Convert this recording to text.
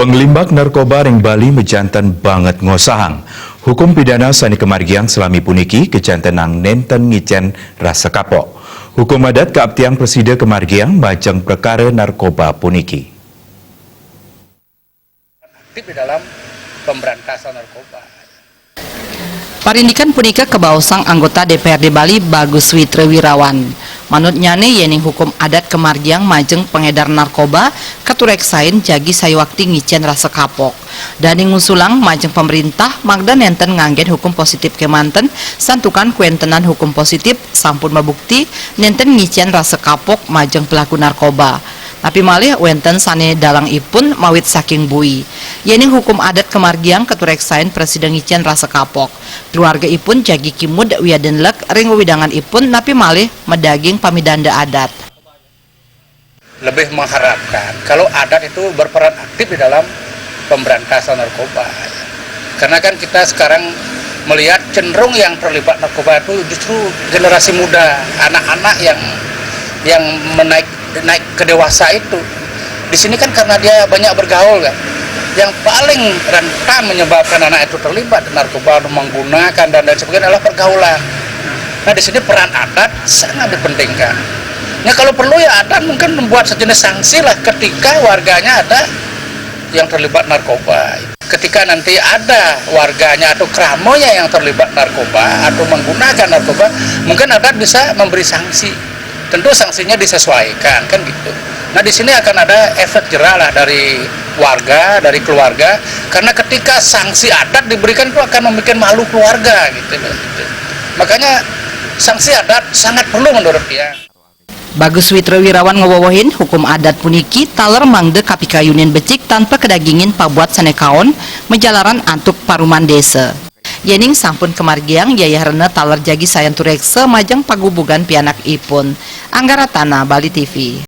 Penglimbak narkoba ring Bali mejantan banget ngosahang. Hukum pidana sani kemargian selami puniki kejantan nang nenten ngicen rasa kapok. Hukum adat keabtiang presida kemargian majeng perkara narkoba puniki. Aktif di dalam pemberantasan narkoba. Parindikan punika kebausang anggota DPRD Bali Bagus Witra Wirawan. Manut nyane yening hukum adat kemargiang majeng pengedar narkoba katureksain jagi sayuakti ngicen rasa kapok. Dani ngusulang majeng pemerintah magda nenten nganggen hukum positif kemanten santukan kuentenan hukum positif sampun mabukti nenten ngicen rasa kapok majeng pelaku narkoba. Tapi malih wenten sane dalang ipun mawit saking bui. Yening hukum adat kemargiang katureksain presiden ngicen rasa kapok. Keluarga ipun jagi kimud wiadenlek ring widangan ipun napi malih medaging pamidanda adat. Lebih mengharapkan kalau adat itu berperan aktif di dalam pemberantasan narkoba. Karena kan kita sekarang melihat cenderung yang terlibat narkoba itu justru generasi muda, anak-anak yang naik ke dewasa itu. Di sini kan karena dia banyak bergaul kan. Yang paling rentan menyebabkan anak itu terlibat di narkoba, menggunakan dan lain sebagainya adalah pergaulan. Nah di sini peran adat sangat dipentingkan. Nah kalau perlu ya adat mungkin membuat sejenis sanksi lah ketika warganya ada yang terlibat narkoba. Ketika nanti ada warganya atau keramonya yang terlibat narkoba atau menggunakan narkoba, mungkin adat bisa memberi sanksi. Tentu sanksinya disesuaikan kan gitu. Nah di sini akan ada efek jerah lah dari warga, dari keluarga, karena ketika sanksi adat diberikan itu akan membuat malu keluarga gitu. Makanya sanksi adat sangat perlu menurut dia. Bagus Witra Wirawan ngewowohin hukum adat puniki taler mangde kapikayunin becik tanpa kedagingin pabuat sanekaon menjalaran antuk paruman desa. Yening sampun kemargiang yayah rene taler jagi sayan turekse majeng pagubugan pianak ipun. Anggara Tanah, Bali TV.